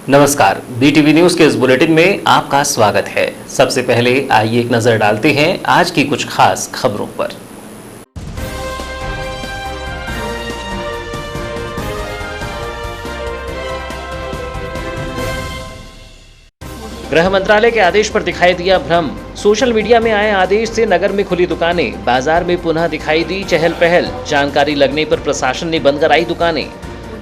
नमस्कार, BTV news के इस बुलेटिन में आपका स्वागत है। सबसे पहले आइए एक नजर डालते हैं आज की कुछ खास खबरों पर। गृह मंत्रालय के आदेश पर दिखाई दिया भ्रम। सोशल मीडिया में आए आदेश से नगर में खुली दुकानें, बाजार में पुनः दिखाई दी चहल पहल। जानकारी लगने पर प्रशासन ने बंद कराई दुकानें।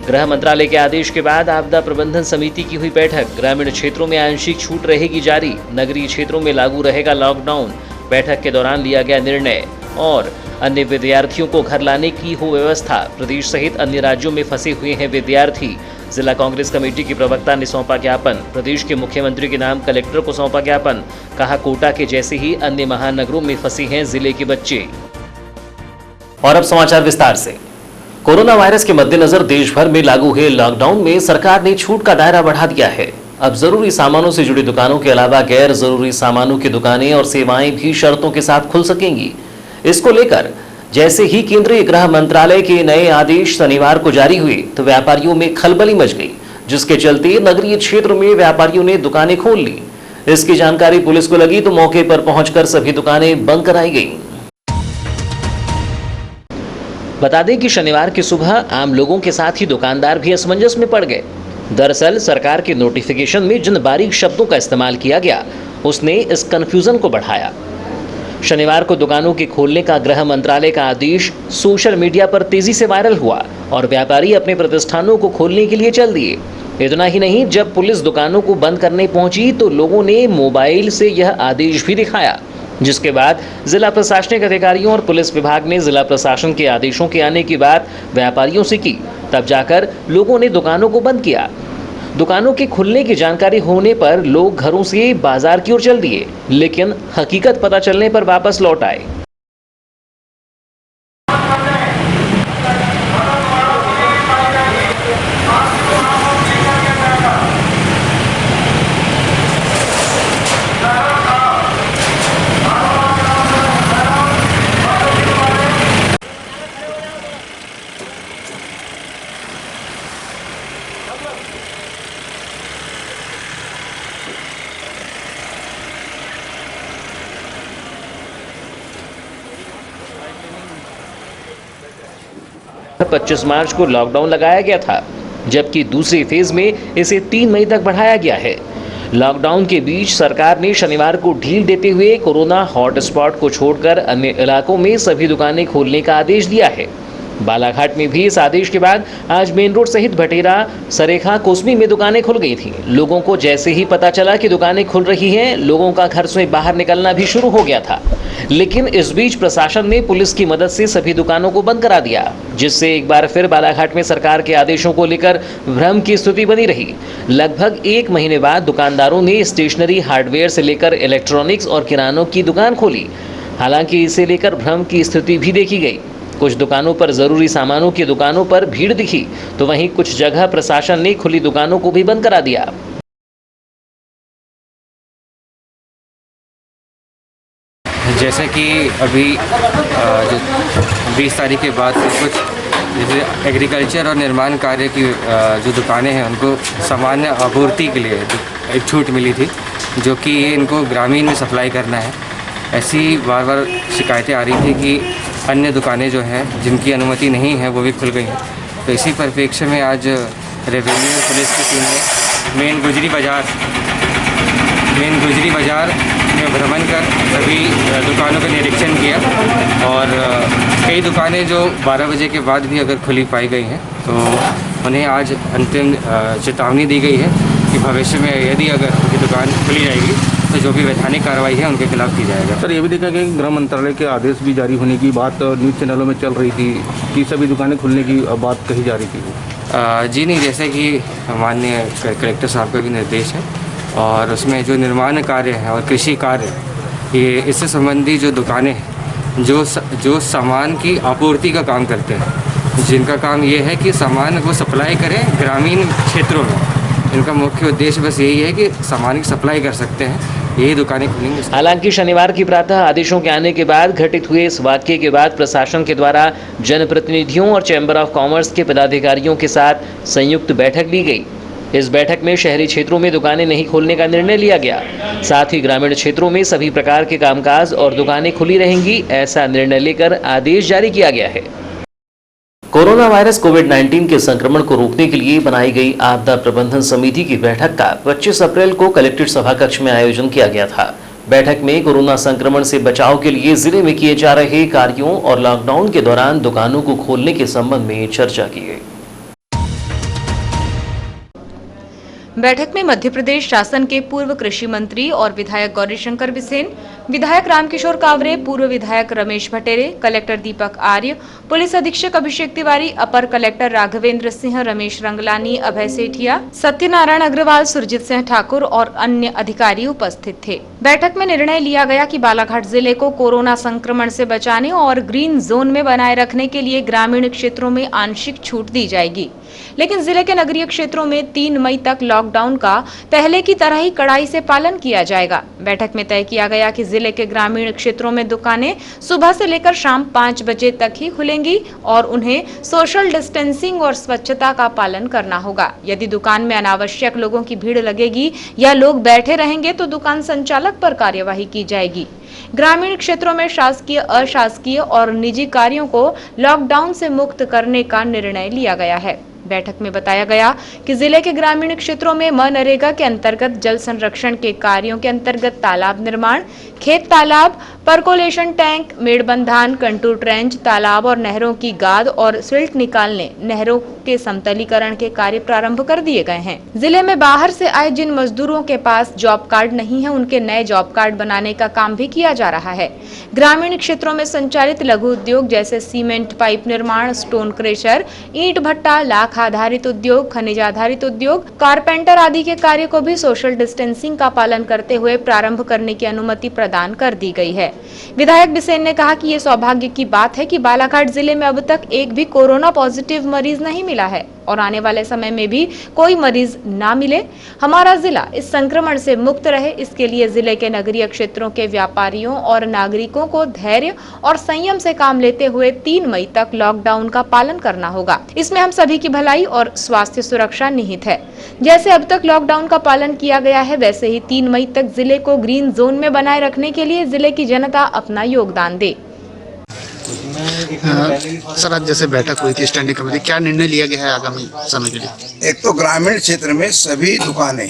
गृह मंत्रालय के आदेश के बाद आपदा प्रबंधन समिति की हुई बैठक। ग्रामीण क्षेत्रों में आंशिक छूट रहेगी जारी, नगरीय क्षेत्रों में लागू रहेगा लॉकडाउन। बैठक के दौरान लिया गया निर्णय। और अन्य विद्यार्थियों को घर लाने की हो व्यवस्था। प्रदेश सहित अन्य राज्यों में फंसे हुए हैं विद्यार्थी। जिला कांग्रेस कमेटी की प्रवक्ता ने सौंपा ज्ञापन। प्रदेश के मुख्यमंत्री के नाम कलेक्टर को सौंपा ज्ञापन। कहा, कोटा के जैसे ही अन्य महानगरों में फंसे हैं जिले के बच्चे। और अब समाचार विस्तार से। कोरोना वायरस के मद्देनजर देश भर में लागू हुए लॉकडाउन में सरकार ने छूट का दायरा बढ़ा दिया है। अब जरूरी सामानों से जुड़ी दुकानों के अलावा गैर जरूरी सामानों की दुकानें और सेवाएं भी शर्तों के साथ खुल सकेंगी। इसको लेकर जैसे ही केंद्रीय गृह मंत्रालय के नए आदेश शनिवार को जारी हुए तो व्यापारियों में खलबली मच गई, जिसके चलते नगरीय क्षेत्र में व्यापारियों ने दुकानें खोल ली। इसकी जानकारी पुलिस को लगी तो मौके पर पहुंचकर सभी दुकानें बंद कराई गईं। बता दें कि शनिवार की सुबह आम लोगों के साथ ही दुकानदार भी असमंजस में पड़ गए। दरअसल सरकार के नोटिफिकेशन में जिन बारीक शब्दों का इस्तेमाल किया गया उसने इस कंफ्यूजन को बढ़ाया। शनिवार को दुकानों के खोलने का गृह मंत्रालय का आदेश सोशल मीडिया पर तेजी से वायरल हुआ और व्यापारी अपने प्रतिष्ठानों को खोलने के लिए चल दिए। इतना ही नहीं, जब पुलिस दुकानों को बंद करने पहुंची तो लोगों ने मोबाइल से यह आदेश भी दिखाया, जिसके बाद जिला प्रशासनिक अधिकारियों और पुलिस विभाग ने जिला प्रशासन के आदेशों के आने की बात व्यापारियों से की। तब जाकर लोगों ने दुकानों को बंद किया। दुकानों के खुलने की जानकारी होने पर लोग घरों से बाजार की ओर चल दिए, लेकिन हकीकत पता चलने पर वापस लौट आए। 25 मार्च को लॉकडाउन लगाया गया था, जबकि दूसरे फेज में इसे 3 मई तक बढ़ाया गया है। लॉकडाउन के बीच सरकार ने शनिवार को ढील देते हुए कोरोना हॉटस्पॉट को छोड़कर अन्य इलाकों में सभी दुकानें खोलने का आदेश दिया है। बालाघाट में भी इस आदेश के बाद आज मेन रोड सहित भटेरा, सरेखा, कोसमी में दुकानें खुल गई थीं। लोगों को जैसे ही पता चला कि दुकानें खुल रही हैं, लोगों का घर से बाहर निकलना भी शुरू हो गया था। लेकिन इस बीच प्रशासन ने पुलिस की मदद से सभी दुकानों को बंद करा दिया, जिससे एक बार फिर बालाघाट में सरकार के आदेशों को लेकर भ्रम की स्थिति बनी रही। लगभग 1 महीने बाद दुकानदारों ने स्टेशनरी, हार्डवेयर से लेकर इलेक्ट्रॉनिक्स और किरानों की दुकान खोली। हालांकि इसे लेकर भ्रम की स्थिति भी देखी गई। कुछ दुकानों पर जरूरी सामानों की दुकानों पर भीड़ दिखी, तो वहीं कुछ जगह प्रशासन ने खुली दुकानों को भी बंद करा दिया। जैसे कि अभी 20 तारीख के बाद से कुछ जैसे एग्रीकल्चर और निर्माण कार्य की जो दुकानें हैं उनको सामान्य आपूर्ति के लिए एक छूट मिली थी, जो कि इनको ग्रामीण में सप्लाई करना है। ऐसी बार बार शिकायतें आ रही थी कि अन्य दुकानें जो हैं जिनकी अनुमति नहीं है वो भी खुल गई हैं। तो इसी परिप्रेक्ष्य में आज रेवेन्यू और पुलिस की टीम ने मेन गुजरी बाज़ार में भ्रमण कर सभी दुकानों का निरीक्षण किया और कई दुकानें जो 12 बजे के बाद भी अगर खुली पाई गई हैं तो उन्हें आज अंतिम चेतावनी दी गई है कि भविष्य में यदि अगर उनकी दुकान खुली जाएगी तो जो भी वैधानिक कार्रवाई है उनके खिलाफ की जाएगा। सर, ये भी देखा गया कि गृह मंत्रालय के आदेश भी जारी होने की बात न्यूज़ चैनलों में चल रही थी कि सभी दुकानें खुलने की बात कही जा रही थी। जी नहीं, जैसे कि माननीय कलेक्टर साहब का भी निर्देश है और उसमें जो निर्माण कार्य है और कृषि कार्य, ये इससे संबंधी जो दुकानें हैं जो सामान की आपूर्ति का काम करते हैं, जिनका काम ये है कि सामान को सप्लाई करें ग्रामीण क्षेत्रों में, इनका मुख्य उद्देश्य बस यही है कि सामान की सप्लाई कर सकते हैं, यही दुकानें खुलेंगी। हालांकि शनिवार की प्रातः आदेशों के आने के बाद घटित हुए इस वाकये के बाद प्रशासन के द्वारा जनप्रतिनिधियों और चैम्बर ऑफ कॉमर्स के पदाधिकारियों के साथ संयुक्त बैठक ली गई। इस बैठक में शहरी क्षेत्रों में दुकानें नहीं खोलने का निर्णय लिया गया। साथ ही ग्रामीण क्षेत्रों में सभी प्रकार के कामकाज और दुकानें खुली रहेंगी, ऐसा निर्णय लेकर आदेश जारी किया गया है। कोरोना वायरस कोविड-19 के संक्रमण को रोकने के लिए बनाई गई आपदा प्रबंधन समिति की बैठक का 25 अप्रैल को कलेक्ट्रेट सभाकक्ष में आयोजन किया गया था। बैठक में कोरोना संक्रमण से बचाव के लिए जिले में किए जा रहे कार्यों और लॉकडाउन के दौरान दुकानों को खोलने के संबंध में चर्चा की गई। बैठक में मध्य प्रदेश शासन के पूर्व कृषि मंत्री और विधायक गौरीशंकर बिसेन, विधायक रामकिशोर कावरे, पूर्व विधायक रमेश भटेरे, कलेक्टर दीपक आर्य, पुलिस अधीक्षक अभिषेक तिवारी, अपर कलेक्टर राघवेंद्र सिंह, रमेश रंगलानी, अभय सेठिया, सत्यनारायण अग्रवाल, सुरजीत सिंह ठाकुर और अन्य अधिकारी उपस्थित थे। बैठक में निर्णय लिया गया कि बालाघाट जिले को कोरोना संक्रमण से बचाने और ग्रीन जोन में बनाए रखने के लिए ग्रामीण क्षेत्रों में आंशिक छूट दी जाएगी, लेकिन जिले के नगरीय क्षेत्रों में 3 मई तक लॉकडाउन का पहले की तरह ही कड़ाई से पालन किया जाएगा। बैठक में तय किया गया कि जिले के ग्रामीण क्षेत्रों में दुकानें सुबह से लेकर शाम 5 बजे तक ही खुलेंगी और उन्हें सोशल डिस्टेंसिंग और स्वच्छता का पालन करना होगा। यदि दुकान में अनावश्यक लोगों की भीड़ लगेगी या लोग बैठे रहेंगे तो दुकान संचालक पर कार्यवाही की जाएगी। ग्रामीण क्षेत्रों में शासकीय, अशासकीय और निजी कार्यों को लॉकडाउन से मुक्त करने का निर्णय लिया गया है। बैठक में बताया गया कि जिले के ग्रामीण क्षेत्रों में मनरेगा के अंतर्गत जल संरक्षण के कार्यों के अंतर्गत तालाब निर्माण, खेत तालाब, परकोलेशन टैंक, मेड़बंधान, कंटूर ट्रेंच, तालाब और नहरों की गाद और सिल्ट निकालने, नहरों के समतलीकरण के कार्य प्रारंभ कर दिए गए हैं। जिले में बाहर से आए जिन मजदूरों के पास जॉब कार्ड नहीं है, उनके नए जॉब कार्ड बनाने का काम भी किया जा रहा है। ग्रामीण क्षेत्रों में संचालित लघु उद्योग जैसे सीमेंट पाइप निर्माण, स्टोन क्रेशर, ईंट भट्टा, लाख आधारित उद्योग, खनिज आधारित उद्योग, कारपेंटर आदि के कार्य को भी सोशल डिस्टेंसिंग का पालन करते हुए प्रारंभ करने की अनुमति प्रदान कर दी गई है। विधायक बिसेन ने कहा कि ये सौभाग्य की बात है कि बालाघाट जिले में अब तक एक भी कोरोना पॉजिटिव मरीज नहीं मिला है और आने वाले समय में भी कोई मरीज ना मिले, हमारा जिला इस संक्रमण से मुक्त रहे, इसके लिए जिले के नगरीय क्षेत्रों के व्यापारियों और नागरिकों को धैर्य और संयम से काम लेते हुए 3 मई तक लॉकडाउन का पालन करना होगा। इसमें हम सभी की भलाई और स्वास्थ्य सुरक्षा निहित है। जैसे अब तक लॉकडाउन का पालन किया गया है, वैसे ही 3 मई तक जिले को ग्रीन जोन में बनाए रखने के लिए जिले की जनता अपना योगदान दे। सर, आज जैसे बैठक हुई थी स्टैंडिंग कमेटी, क्या निर्णय लिया गया है आगामी समय के लिए? एक तो ग्रामीण क्षेत्र में सभी दुकानें,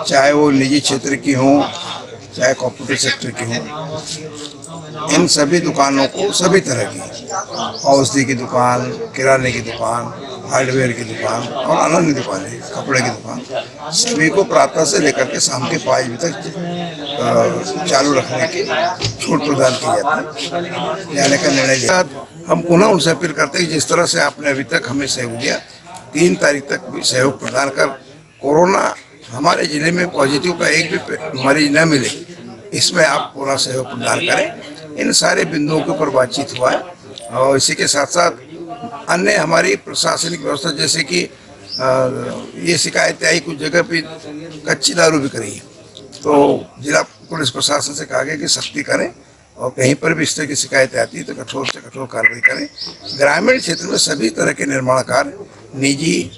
चाहे वो निजी क्षेत्र की हों, चाहे कॉर्पोरेट सेक्टर की हों, इन सभी दुकानों को, सभी तरह की औषधि की दुकान, किराने की दुकान, हार्डवेयर की दुकान और अन्य दुकानें, कपड़े की दुकान, सभी को प्रातः से लेकर के शाम के 5 बजे तक चालू रखने की छूट प्रदान की जाने का निर्णय लिया। हम पुनः उनसे अपील करते हैं कि जिस तरह से आपने अभी तक हमें सहयोग दिया, 3 तारीख तक भी सहयोग प्रदान कर कोरोना हमारे जिले में पॉजिटिव का एक भी मरीज न मिले, इसमें आप पूरा सहयोग प्रदान करें। इन सारे बिंदुओं के ऊपर बातचीत हुआ है और इसी के साथ साथ अन्य हमारी प्रशासनिक व्यवस्था, जैसे कि ये शिकायतें आई कुछ जगह पे कच्ची दारू बिक रही है, तो जिला पुलिस प्रशासन से कहा गया कि सख्ती करें और कहीं पर भी इस तरह की शिकायतें आती है तो कठोर से कठोर कार्रवाई करें। ग्रामीण क्षेत्र में सभी तरह के निर्माण कार्य, निजी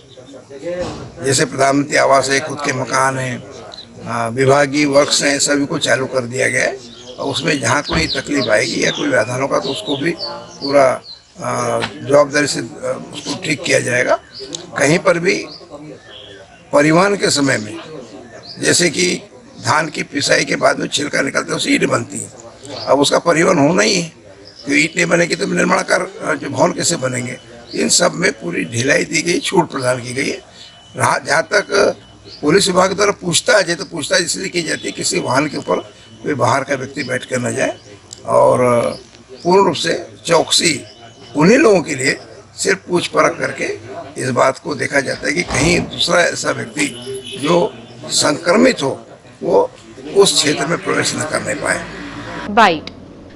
जैसे प्रधानमंत्री आवास है, खुद के मकान हैं, विभागीय वर्क्स हैं, सभी को चालू कर दिया गया है और उसमें जहाँ कोई तकलीफ आएगी या कोई व्यवधान होगा तो उसको भी पूरा जवाबदारी से उसको ठीक किया जाएगा। कहीं पर भी परिवहन के समय में, जैसे कि धान की पिसाई के बाद में छिलका निकलता है, उससे ईंट बनती है, अब उसका परिवहन होना ही है, तो ईंट नहीं बनेगी तो निर्माण कार्य जो भवन कैसे बनेंगे, इन सब में पूरी ढिलाई दी गई, छूट प्रदान की गई है। जहाँ तक पुलिस विभाग द्वारा पूछताछ है तो पूछताछ इसलिए की जाती है किसी वाहन के ऊपर कोई बाहर का व्यक्ति बैठ कर न जाए और पूर्ण रूप से चौकसी उन्हीं लोगों के लिए सिर्फ पूछ परख करके इस बात को देखा जाता है कि कहीं दूसरा ऐसा व्यक्ति जो संक्रमित हो वो उस क्षेत्र में प्रवेश न करने पाए। बाइट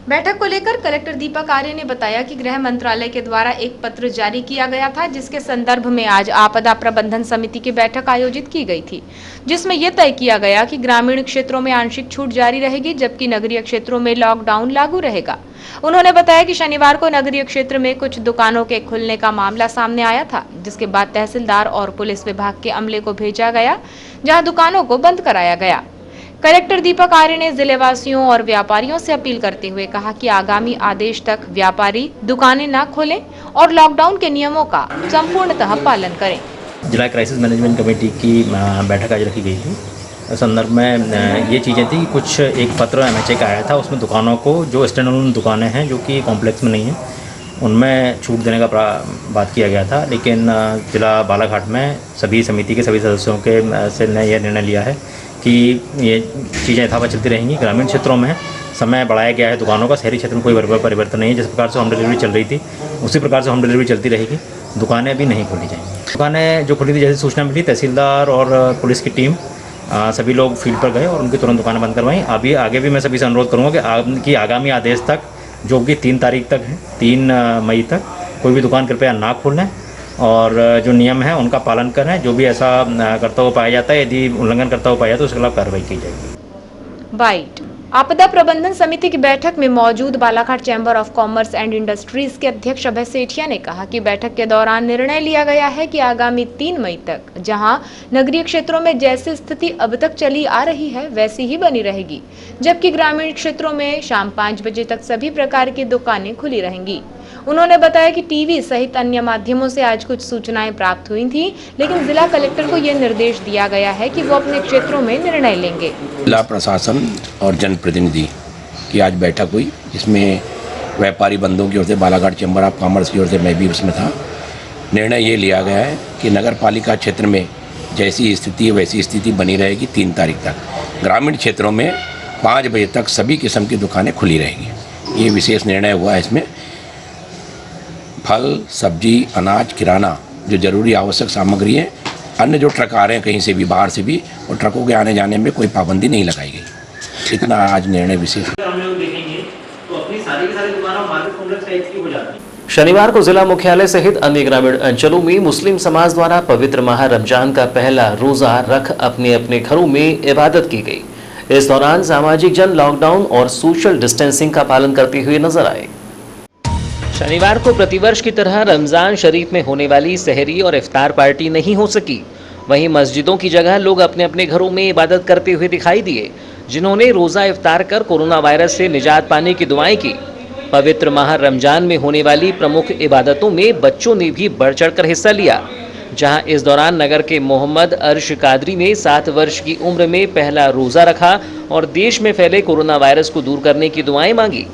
बैठक को लेकर कलेक्टर दीपक आर्य ने बताया कि गृह मंत्रालय के द्वारा एक पत्र जारी किया गया था, जिसके संदर्भ में आज आपदा प्रबंधन समिति की बैठक आयोजित की गई थी, जिसमें यह तय किया गया कि ग्रामीण क्षेत्रों में आंशिक छूट जारी रहेगी, जबकि नगरीय क्षेत्रों में लॉकडाउन लागू रहेगा। उन्होंने बताया कि शनिवार को नगरीय क्षेत्र में कुछ दुकानों के खुलने का मामला सामने आया था, जिसके बाद तहसीलदार और पुलिस विभाग के अमले को भेजा गया, जहां दुकानों को बंद कराया गया। कलेक्टर दीपक आर्य ने जिलेवासियों और व्यापारियों से अपील करते हुए कहा कि आगामी आदेश तक व्यापारी दुकानें न खोलें और लॉकडाउन के नियमों का संपूर्णतः पालन करें। जिला क्राइसिस मैनेजमेंट कमेटी की बैठक आज रखी गई थी। संदर्भ में ये चीज़ें थी, कुछ एक पत्र MHA का आया था, उसमें दुकानों को जो स्टैंड अलोन दुकानें हैं जो कि कॉम्प्लेक्स में नहीं हैं, उनमें छूट देने का बात किया गया था। लेकिन जिला बालाघाट में सभी समिति के सभी सदस्यों के से ने यह निर्णय लिया है कि ये चीज़ें यथावत चलती रहेंगी। ग्रामीण क्षेत्रों में समय बढ़ाया गया है दुकानों का, शहरी क्षेत्र में कोई परिवर्तन नहीं है। जिस प्रकार से होम डिलीवरी चल रही थी उसी प्रकार से होम डिलीवरी चलती रहेगी। दुकानें भी नहीं खोली जाएंगी। दुकानें जो खुली थी, जैसे सूचना मिली, तहसीलदार और पुलिस की टीम सभी लोग फील्ड पर गए और उनकी तुरंत दुकानें बंद करवाई। अभी आगे भी मैं सभी से अनुरोध करूँगा कि आगामी आदेश तक, जो कि 3 तारीख तक है, 3 मई तक, कोई भी दुकान कृपया ना खोलें और जो नियम है उनका पालन करें। जो भी ऐसा करता हुआ पाया जाता है, यदि उल्लंघन करता हुआ पाया जाता है, तो उसके खिलाफ कार्रवाई की जाएगी। बाइट। आपदा प्रबंधन समिति की बैठक में मौजूद Balaghat chamber of commerce and industries के अध्यक्ष अभय सेठिया ने कहा कि बैठक के दौरान निर्णय लिया गया है कि आगामी 3 मई तक जहां नगरीय क्षेत्रों में जैसी स्थिति अब तक चली आ रही है वैसी ही बनी रहेगी, जबकि ग्रामीण क्षेत्रों में शाम 5 बजे तक सभी प्रकार की दुकानें खुली रहेंगी। उन्होंने बताया कि टीवी सहित अन्य माध्यमों से आज कुछ सूचनाएं प्राप्त हुई थी, लेकिन जिला कलेक्टर को यह निर्देश दिया गया है कि वो अपने क्षेत्रों में निर्णय लेंगे। जिला प्रशासन और जनप्रतिनिधि की आज बैठक हुई, जिसमें व्यापारी बंधुओं की ओर से, बालाघाट चैम्बर ऑफ कॉमर्स की ओर से मैं भी उसमें था। निर्णय ये लिया गया है कि नगर पालिका क्षेत्र में जैसी स्थिति है वैसी स्थिति बनी रहेगी 3 तारीख तक। ग्रामीण क्षेत्रों में 5 बजे तक सभी किस्म की दुकानें खुली रहेंगी। ये विशेष निर्णय हुआ है। इसमें फल, सब्जी, अनाज, किराना, जो जरूरी आवश्यक सामग्री है, अन्य जो ट्रक आ रहे हैं कहीं से भी, बाहर से भी, और ट्रकों के आने जाने में कोई पाबंदी नहीं लगाई गई। इतना आज निर्णय विशेष। शनिवार को जिला मुख्यालय सहित अन्य ग्रामीण अंचलों में मुस्लिम समाज द्वारा पवित्र माह रमजान का पहला रोजा रख अपने अपने घरों में इबादत की गई। इस दौरान सामाजिक जन लॉकडाउन और सोशल डिस्टेंसिंग का पालन करते हुए नजर आए। शनिवार को प्रतिवर्ष की तरह रमजान शरीफ में होने वाली सहरी और इफ्तार पार्टी नहीं हो सकी। वहीं मस्जिदों की जगह लोग अपने अपने घरों में इबादत करते हुए दिखाई दिए, जिन्होंने रोजा इफ्तार कर कोरोना वायरस से निजात पाने की दुआएं की। पवित्र माह रमजान में होने वाली प्रमुख इबादतों में बच्चों ने भी बढ़ चढ़कर हिस्सा लिया, जहां इस दौरान नगर के मोहम्मद अर्श कादरी ने 7 वर्ष की उम्र में पहला रोजा रखा और देश में फैले कोरोना वायरस को दूर करने की दुआएं मांगी।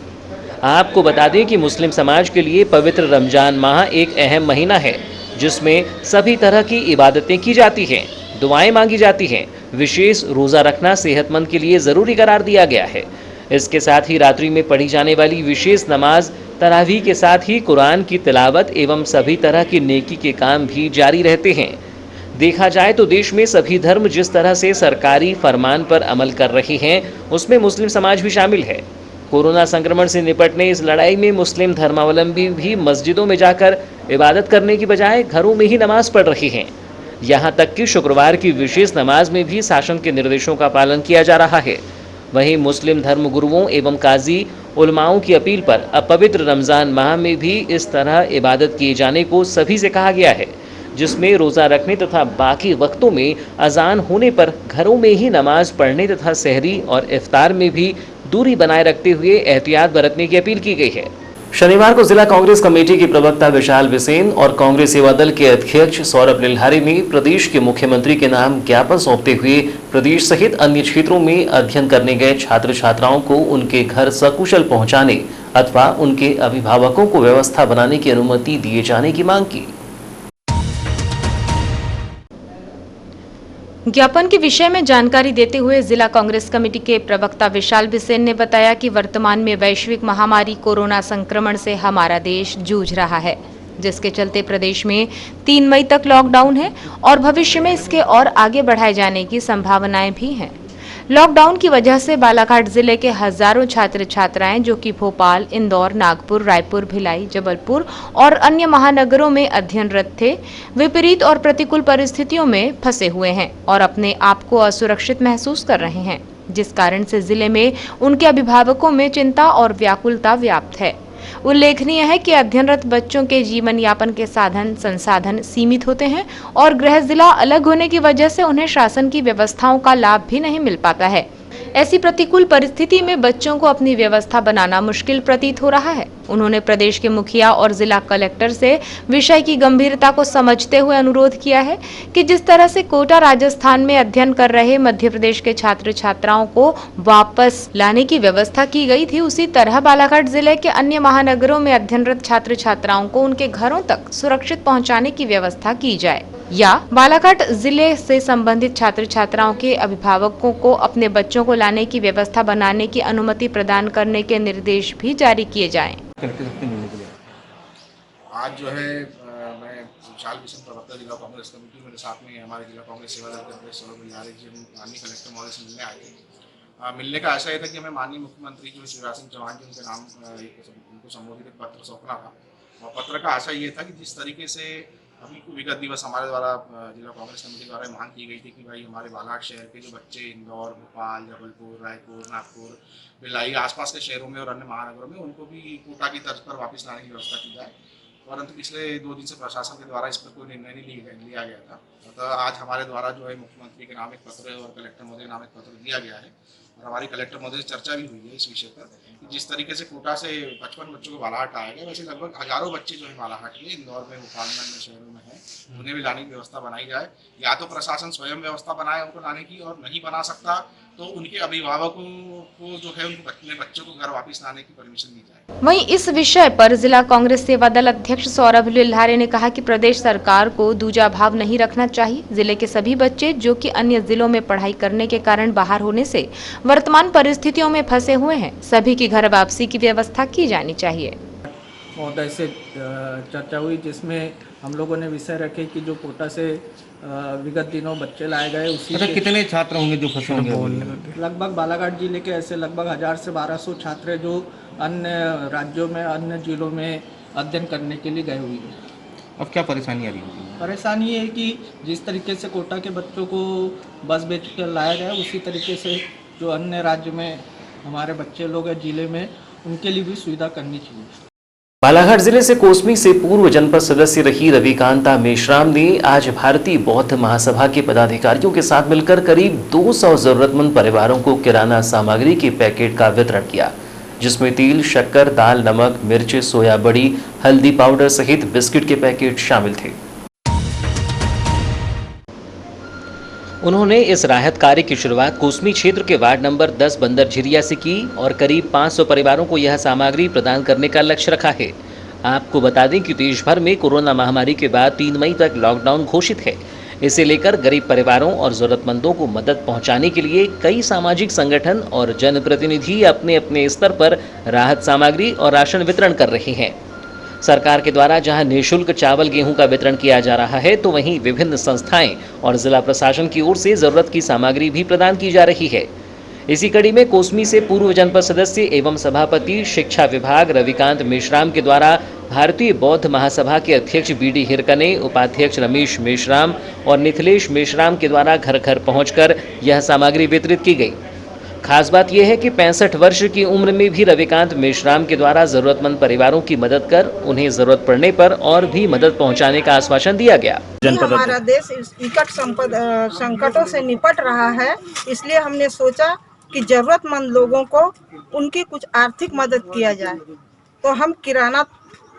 आपको बता दें कि मुस्लिम समाज के लिए पवित्र रमजान माह एक अहम महीना है, जिसमें सभी तरह की इबादतें की जाती हैं, दुआएं मांगी जाती हैं। विशेष रोज़ा रखना सेहतमंद के लिए ज़रूरी करार दिया गया है। इसके साथ ही रात्रि में पढ़ी जाने वाली विशेष नमाज तरावीह के साथ ही कुरान की तिलावत एवं सभी तरह की नेकी के काम भी जारी रहते हैं। देखा जाए तो देश में सभी धर्म जिस तरह से सरकारी फरमान पर अमल कर रहे हैं, उसमें मुस्लिम समाज भी शामिल है। कोरोना संक्रमण से निपटने इस लड़ाई में मुस्लिम धर्मावलंबी भी मस्जिदों में जाकर इबादत करने की बजाय घरों में ही नमाज पढ़ रहे हैं। यहाँ तक कि शुक्रवार की विशेष नमाज में भी शासन के निर्देशों का पालन किया जा रहा है। वहीं मुस्लिम धर्म गुरुओं एवं काजी उलमाओं की अपील पर अब पवित्र रमज़ान माह में भी इस तरह इबादत किए जाने को सभी से कहा गया है, जिसमें रोज़ा रखने तथा बाकी वक्तों में अजान होने पर घरों में ही नमाज पढ़ने तथा सहरी और इफ्तार में भी दूरी बनाए रखते हुए एहतियात बरतने की अपील की गई है। शनिवार को जिला कांग्रेस कमेटी के प्रवक्ता विशाल बिसेन और कांग्रेस सेवा दल के अध्यक्ष सौरभ लिल्हारी ने प्रदेश के मुख्यमंत्री के नाम ज्ञापन सौंपते हुए प्रदेश सहित अन्य क्षेत्रों में अध्ययन करने गए छात्र छात्राओं को उनके घर सकुशल पहुंचाने अथवा उनके अभिभावकों को व्यवस्था बनाने की अनुमति दिए जाने की मांग की। ज्ञापन के विषय में जानकारी देते हुए जिला कांग्रेस कमेटी के प्रवक्ता विशाल बिसेन ने बताया कि वर्तमान में वैश्विक महामारी कोरोना संक्रमण से हमारा देश जूझ रहा है, जिसके चलते प्रदेश में 3 मई तक लॉकडाउन है और भविष्य में इसके और आगे बढ़ाए जाने की संभावनाएं भी हैं। लॉकडाउन की वजह से बालाघाट जिले के हजारों छात्र छात्राएं जो कि भोपाल, इंदौर, नागपुर, रायपुर, भिलाई, जबलपुर और अन्य महानगरों में अध्ययनरत थे, विपरीत और प्रतिकूल परिस्थितियों में फंसे हुए हैं और अपने आप को असुरक्षित महसूस कर रहे हैं, जिस कारण से जिले में उनके अभिभावकों में चिंता और व्याकुलता व्याप्त है। उल्लेखनीय है कि अध्ययनरत बच्चों के जीवन यापन के साधन संसाधन सीमित होते हैं और गृह जिला अलग होने की वजह से उन्हें शासन की व्यवस्थाओं का लाभ भी नहीं मिल पाता है। ऐसी प्रतिकूल परिस्थिति में बच्चों को अपनी व्यवस्था बनाना मुश्किल प्रतीत हो रहा है। उन्होंने प्रदेश के मुखिया और जिला कलेक्टर से विषय की गंभीरता को समझते हुए अनुरोध किया है कि जिस तरह से कोटा राजस्थान में अध्ययन कर रहे मध्य प्रदेश के छात्र छात्राओं को वापस लाने की व्यवस्था की गई थी, उसी तरह बालाघाट जिले के अन्य महानगरों में अध्ययनरत छात्र छात्राओं को उनके घरों तक सुरक्षित पहुँचाने की व्यवस्था की जाए या बालाघाट जिले से संबंधित छात्र छात्राओं के अभिभावकों को अपने बच्चों को लाने की व्यवस्था बनाने की अनुमति प्रदान करने के निर्देश भी जारी किए जाएं। आज जो है मैं विशाल मिशन प्रवक्ता जिला कांग्रेस कमेटी, मेरे साथ में हमारे जिला कांग्रेस सेवा दल के अध्यक्ष सौरभ बिहारी जी माननीय कलेक्टर महोदय से मिलने आए थे। मिलने का आशा यह था कि हमें माननीय मुख्यमंत्री जो शिवराज सिंह चौहान जी उनके नाम उनको संबोधित एक पत्र सौंपना था और पत्र का आशा ये था कि जिस तरीके से अभी विगत दिवस हमारे द्वारा जिला कांग्रेस कमेटी द्वारा मांग की गई थी कि भाई हमारे बालाघाट शहर के जो बच्चे इंदौर, भोपाल, जबलपुर, रायपुर, नागपुर, भिलाई आसपास के शहरों में और अन्य महानगरों में उनको भी कोटा की तर्ज पर वापस लाने की व्यवस्था की जाए, परंतु पिछले 2 दिन से प्रशासन के द्वारा इस पर कोई निर्णय नहीं लिया गया था। अतः आज हमारे द्वारा जो है मुख्यमंत्री के नाम एक पत्र और कलेक्टर महोदय के नाम एक पत्र दिया गया है और हमारी कलेक्टर महोदय से चर्चा भी हुई है इस विषय पर कि जिस तरीके से कोटा से 55 बच्चों को बालाघाट आया गया, वैसे लगभग हजारों बच्चे जो है बालाघाट के इंदौर में, भोपाल में, अन्य शहरों में हैं, उन्हें भी लाने की व्यवस्था बनाई जाए। या तो प्रशासन स्वयं व्यवस्था बनाए उनको लाने की, और नहीं बना सकता तो उनके अभिभावकों को जो है उनको अपने बच्चों को घर वापस लाने की परमिशन दी जाए। वहीं इस विषय पर जिला कांग्रेस सेवा दल अध्यक्ष सौरभ बिहारी ने कहा कि प्रदेश सरकार को दूजा भाव नहीं रखना चाहिए। जिले के सभी बच्चे जो कि अन्य जिलों में पढ़ाई करने के कारण बाहर होने से वर्तमान परिस्थितियों में फंसे हुए हैं, सभी की घर वापसी की व्यवस्था की जानी चाहिए। महोदय से चर्चा हुई जिसमें हम लोगों ने विषय रखे कि जो कोटा से विगत दिनों बच्चे लाए गए उसी कितने छात्र होंगे जो फंसे होंगे? लगभग बालाघाट जिले के ऐसे लगभग 1000 से 1200 छात्र जो अन्य राज्यों में, अन्य जिलों में अध्ययन करने के लिए गए हुए हैं। अब क्या परेशानी आ रही है? परेशानी ये है कि जिस तरीके से कोटा के बच्चों को बस बेच कर लाया गया, उसी तरीके से जो अन्य राज्य में हमारे बच्चे लोग हैं जिले में, उनके लिए भी सुविधा करनी चाहिए। बालाघाट जिले से कोसमी से पूर्व जनपद सदस्य रही रविकांता मेश्राम ने आज भारतीय बौद्ध महासभा के पदाधिकारियों के साथ मिलकर करीब 200 जरूरतमंद परिवारों को किराना सामग्री के पैकेट का वितरण किया, जिसमें तेल, शक्कर, दाल, नमक, मिर्च, सोया बड़ी, हल्दी पाउडर सहित बिस्किट के पैकेट शामिल थे। उन्होंने इस राहत कार्य की शुरुआत कोसमी क्षेत्र के वार्ड नंबर 10 बंदरझिरिया से की और करीब 500 परिवारों को यह सामग्री प्रदान करने का लक्ष्य रखा है। आपको बता दें कि देश भर में कोरोना महामारी के बाद 3 मई तक लॉकडाउन घोषित है। इसे लेकर गरीब परिवारों और जरूरतमंदों को मदद पहुंचाने के लिए कई सामाजिक संगठन और जनप्रतिनिधि अपने अपने स्तर पर राहत सामग्री और राशन वितरण कर रहे हैं। सरकार के द्वारा जहां निःशुल्क चावल गेहूं का वितरण किया जा रहा है, तो वहीं विभिन्न संस्थाएं और जिला प्रशासन की ओर से जरूरत की सामग्री भी प्रदान की जा रही है। इसी कड़ी में कोसमी से पूर्व जनपद सदस्य एवं सभापति शिक्षा विभाग रविकांत मेश्राम के द्वारा भारतीय बौद्ध महासभा के अध्यक्ष बीडी हिरकने, उपाध्यक्ष रमेश मेश्राम और निखिलेश मेश्राम के द्वारा घर घर पहुंचकर यह सामग्री वितरित की गई। खास बात यह है कि 65 वर्ष की उम्र में भी रविकांत मेश्राम के द्वारा जरूरतमंद परिवारों की मदद कर उन्हें जरूरत पड़ने पर और भी मदद पहुंचाने का आश्वासन दिया गया। हमारा देश विकट संकटों से निपट रहा है, इसलिए हमने सोचा कि जरूरतमंद लोगों को उनकी कुछ आर्थिक मदद किया जाए, तो हम किराना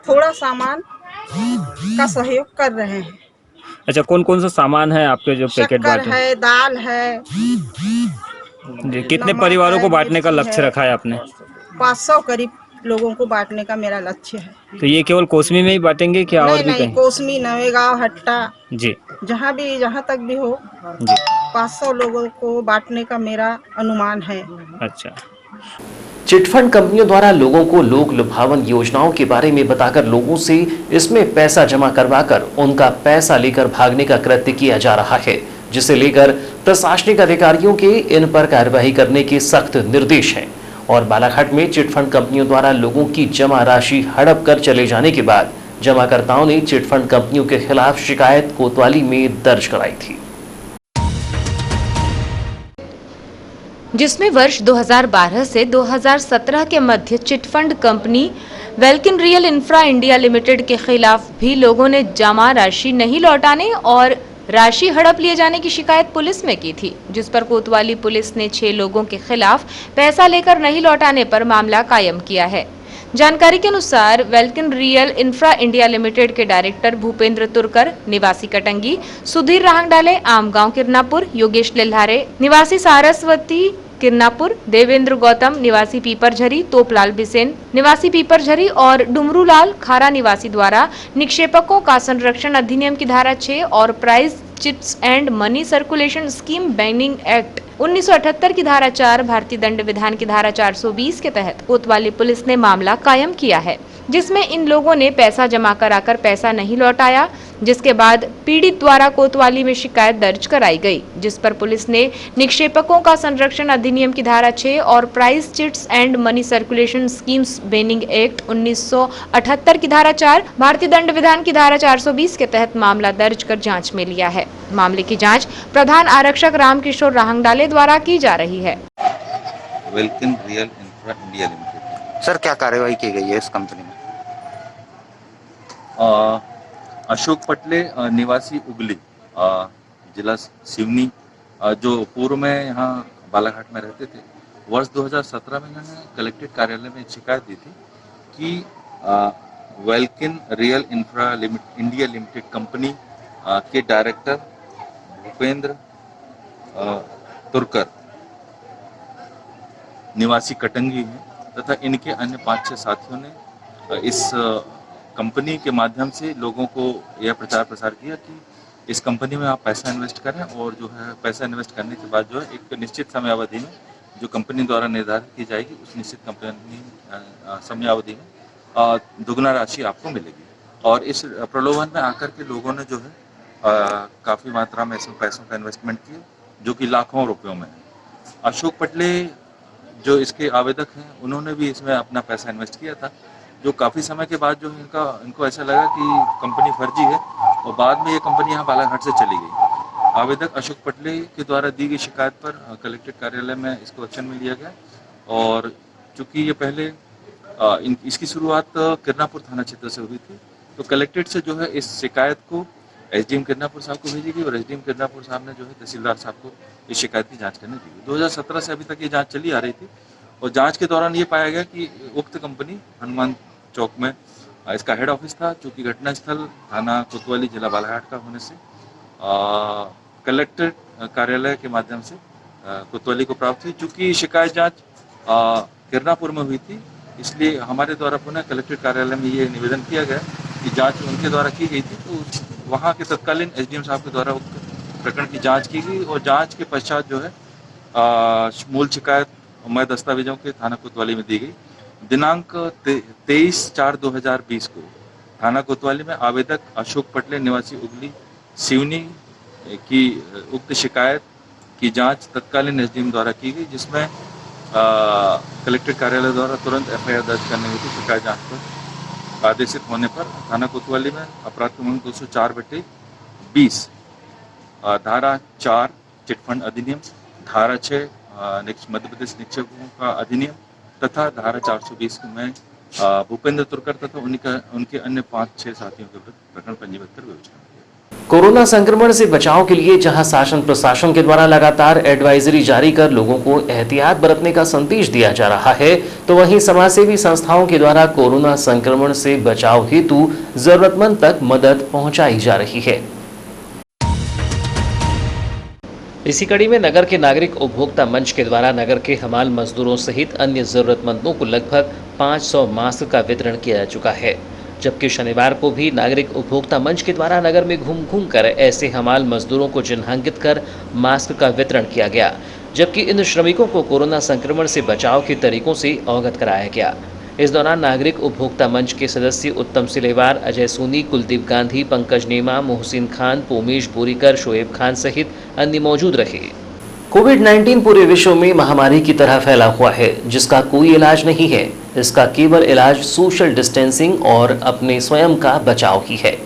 थोड़ा सामान का सहयोग कर रहे हैं। अच्छा, कौन कौन सा सामान है आपके जो पैकेट बांटे? शक्कर है, दाल है जी। कितने परिवारों को बांटने का लक्ष्य रखा है आपने? 500 करीब लोगों को बांटने का मेरा लक्ष्य है। तो ये केवल कोसमी में ही बांटेंगे क्या और भी कहीं? कोसमी, नवेगांव, हट्टा जी, जहाँ तक भी हो जी, 500 लोगों को बांटने का मेरा अनुमान है। अच्छा। चिटफंड कंपनियों द्वारा लोगों को लोक लुभावन योजनाओं के बारे में बताकर लोगों से इसमें पैसा जमा करवाकर उनका पैसा लेकर भागने का कृत्य किया जा रहा है, जिसे लेकर प्रशासनिक अधिकारियों के इन पर कार्रवाई करने के सख्त निर्देश हैं और बालाघाट में चिटफंड कंपनियों द्वारा लोगों की जमा राशि हड़प कर चले जाने के बाद जमाकर्ताओं ने चिटफंड कंपनियों के खिलाफ शिकायत कोतवाली में दर्ज कराई थी, जिसमें वर्ष 2012 से 2017 के मध्य chit fund company Welkin real infra India limited के खिलाफ भी लोगों ने जमा राशि नहीं लौटाने और राशि हड़प लिए जाने की शिकायत पुलिस में की थी, जिस पर कोतवाली पुलिस ने 6 लोगों के खिलाफ पैसा लेकर नहीं लौटाने पर मामला कायम किया है। जानकारी के अनुसार welkin real infra India limited के डायरेक्टर भूपेंद्र तुरकर निवासी कटंगी, सुधीर राहंगडाले आमगांव किरनापुर, योगेश लिल्हारे निवासी सारस्वती किरनापुर, देवेंद्र गौतम निवासी पीपरझरी, तोपलाल बिसेन निवासी पीपरझरी और डुमरूलाल खारा निवासी द्वारा निक्षेपकों का संरक्षण अधिनियम की धारा 6 और prize chits and money circulation scheme banning act 1978 की धारा 4, भारतीय दंड विधान की धारा 420 के तहत कोतवाली पुलिस ने मामला कायम किया है, जिसमें इन लोगों ने पैसा जमा कराकर पैसा नहीं लौटाया, जिसके बाद पीड़ित द्वारा कोतवाली में शिकायत दर्ज कराई गई, जिस पर पुलिस ने निक्षेपकों का संरक्षण अधिनियम की धारा 6 और price chits and money circulation schemes benign act 1978 की धारा 4, भारतीय दंड विधान की धारा 420 के तहत मामला दर्ज कर जांच में लिया है। मामले की जांच प्रधान आरक्षक रामकिशोर राहंगडाले द्वारा की जा रही है। Welkin real infra India limited sir क्या कार्रवाई की गई है इस कंपनी में? अशोक पटले निवासी उगली जिला सिवनी जो पूर्व में यहाँ बालाघाट में रहते थे, वर्ष 2017 में इन्होंने कलेक्ट्रेट कार्यालय में शिकायत दी थी कि Welkin real infra India limited company के डायरेक्टर भूपेंद्र तुरकर निवासी कटंगी हैं तथा इनके अन्य 5-6 साथियों ने इस कंपनी के माध्यम से लोगों को यह प्रचार प्रसार किया कि इस कंपनी में आप पैसा इन्वेस्ट करें और जो है पैसा इन्वेस्ट करने के बाद जो है एक निश्चित समयावधि में जो कंपनी द्वारा निर्धारित की जाएगी उस निश्चित कंपनी समयावधि में दुगना राशि आपको मिलेगी। और इस प्रलोभन में आकर के लोगों ने जो है काफ़ी मात्रा में इसमें पैसों का इन्वेस्टमेंट किया जो कि लाखों रुपयों में है। अशोक पटले जो इसके आवेदक हैं उन्होंने भी इसमें अपना पैसा इन्वेस्ट किया था, जो काफ़ी समय के बाद जो इनको ऐसा लगा कि कंपनी फर्जी है और बाद में ये कंपनी यहाँ बालाघाट से चली गई। आवेदक अशोक पटले के द्वारा दी गई शिकायत पर कलेक्ट्रेट कार्यालय में इसको एक्शन में लिया गया और चूँकि ये पहले इसकी शुरुआत किरनापुर थाना क्षेत्र से हुई थी तो कलेक्ट्रेट से जो है इस शिकायत को एसडीएम किरनापुर साहब को भेजी गई और एसडीएम किरनापुर साहब ने जो है तहसीलदार साहब को इस शिकायत की जांच करने दी। 2017 से अभी तक ये जांच चली आ रही थी और जांच के दौरान ये पाया गया कि उक्त कंपनी हनुमान चौक में इसका हेड ऑफिस था, चूँकि घटनास्थल थाना कोतवाली जिला बालाघाट का होने से कलेक्टर कार्यालय के माध्यम से कोतवाली को प्राप्त हुई। चूँकि शिकायत जांच किरनापुर में हुई थी इसलिए हमारे द्वारा पुनः कलेक्ट्रेट कार्यालय में ये निवेदन किया गया कि जांच उनके द्वारा की गई थी तो वहाँ के तत्कालीन एसडीएम साहब के द्वारा उक्त प्रकरण की जांच की गई और जांच के पश्चात जो है मूल शिकायत मैं दस्तावेजों के थाना कोतवाली में दी गई। दिनांक 23/4/2020 को थाना कोतवाली में आवेदक अशोक पटले निवासी उगली सिवनी की उक्त शिकायत की जांच तत्कालीन एसडीएम द्वारा की गई, जिसमें कलेक्ट्रेट कार्यालय द्वारा तुरंत एफआईआर दर्ज करने हुई थी। शिकायत जांच पर आदेशित होने पर थाना कोतवाली में अपराध क्रमांक 204/20 धारा 4 चिटफंड अधिनियम, धारा 6 मध्य प्रदेश निक्षेपकों का अधिनियम तथा धारा 420 में भूपेंद्र तुरकर तथा उनके अन्य 5-6 साथियों के विरुद्ध प्रकरण पंजीबद्ध कर विवेचना किया। कोरोना संक्रमण से बचाव के लिए जहां शासन प्रशासन के द्वारा लगातार एडवाइजरी जारी कर लोगों को एहतियात बरतने का संदेश दिया जा रहा है, तो वहीं समाजसेवी संस्थाओं के द्वारा कोरोना संक्रमण से बचाव हेतु जरूरतमंद तक मदद पहुंचाई जा रही है। इसी कड़ी में नगर के नागरिक उपभोक्ता मंच के द्वारा नगर के हमाल मजदूरों सहित अन्य जरूरतमंदों को लगभग 500 मास्क का वितरण किया जा चुका है, जबकि शनिवार को भी नागरिक उपभोक्ता मंच के द्वारा नगर में घूम कर ऐसे हमाल मजदूरों को चिन्हांकित कर मास्क का वितरण किया गया, जबकि इन श्रमिकों को कोरोना संक्रमण से बचाव के तरीकों से अवगत कराया गया। इस दौरान नागरिक उपभोक्ता मंच के सदस्य उत्तम सिलेवार, अजय सोनी, कुलदीप गांधी, पंकज नेमा, मोहसिन खान, पोमेश बोरीकर, शोएब खान सहित अन्य मौजूद रहे। कोविड-19 पूरे विश्व में महामारी की तरह फैला हुआ है, जिसका कोई इलाज नहीं है। इसका केवल इलाज सोशल डिस्टेंसिंग और अपने स्वयं का बचाव ही है।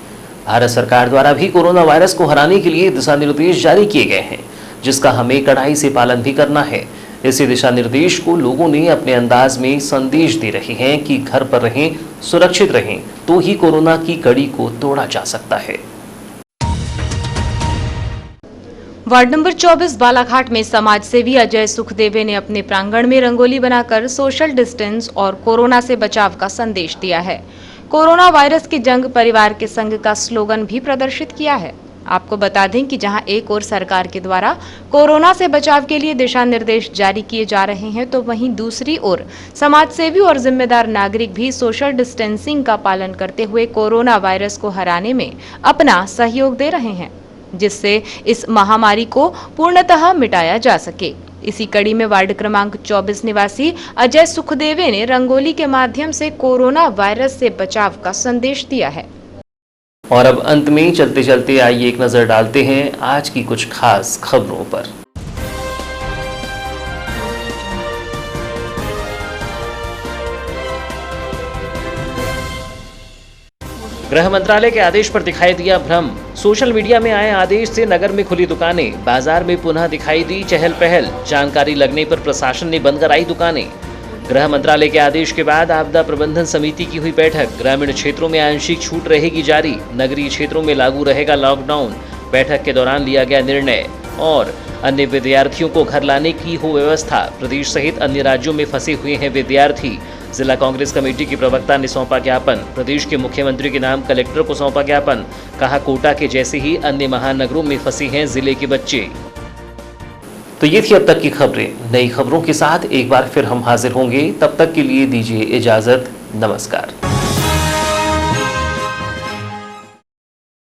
भारत सरकार द्वारा भी कोरोना वायरस को हराने के लिए दिशा निर्देश जारी किए गए हैं, जिसका हमें कड़ाई से पालन भी करना है। इसी दिशा निर्देश को लोगों ने अपने अंदाज में संदेश दे रहे हैं कि घर पर रहें, सुरक्षित रहें, तो ही कोरोना की कड़ी को तोड़ा जा सकता है। वार्ड नंबर 24 बालाघाट में समाज सेवी अजय सुखदेवे ने अपने प्रांगण में रंगोली बनाकर सोशल डिस्टेंस और कोरोना से बचाव का संदेश दिया है। कोरोना वायरस की जंग परिवार के संग का स्लोगन भी प्रदर्शित किया है। आपको बता दें कि जहां एक ओर सरकार के द्वारा कोरोना से बचाव के लिए दिशा निर्देश जारी किए जा रहे हैं, तो वहीं दूसरी ओर समाजसेवी और जिम्मेदार नागरिक भी सोशल डिस्टेंसिंग का पालन करते हुए कोरोना वायरस को हराने में अपना सहयोग दे रहे हैं, जिससे इस महामारी को पूर्णतः मिटाया जा सके। इसी कड़ी में वार्ड क्रमांक 24 निवासी अजय सुखदेवे ने रंगोली के माध्यम से कोरोना वायरस से बचाव का संदेश दिया है। और अब अंत में चलते चलते आइए एक नजर डालते हैं आज की कुछ खास खबरों पर। गृह मंत्रालय के आदेश पर दिखाई दिया भ्रम। सोशल मीडिया में आए आदेश से नगर में खुली दुकानें, बाजार में पुनः दिखाई दी चहल पहल। जानकारी लगने पर प्रशासन ने बंद कराई दुकानें। गृह मंत्रालय के आदेश के बाद आपदा प्रबंधन समिति की हुई बैठक। ग्रामीण क्षेत्रों में आंशिक छूट रहेगी जारी, नगरीय क्षेत्रों में लागू रहेगा लॉकडाउन। बैठक के दौरान लिया गया निर्णय। और अन्य विद्यार्थियों को घर लाने की हो व्यवस्था। प्रदेश सहित अन्य राज्यों में फंसे हुए हैं विद्यार्थी। जिला कांग्रेस कमेटी की प्रवक्ता ने सौंपा ज्ञापन। प्रदेश के मुख्यमंत्री के नाम कलेक्टर को सौंपा ज्ञापन। कहा कोटा के जैसे ही अन्य महानगरों में फंसे हैं जिले के बच्चे। तो ये थी अब तक की खबरें। नई खबरों के साथ एक बार फिर हम हाजिर होंगे। तब तक के लिए दीजिए इजाजत। नमस्कार।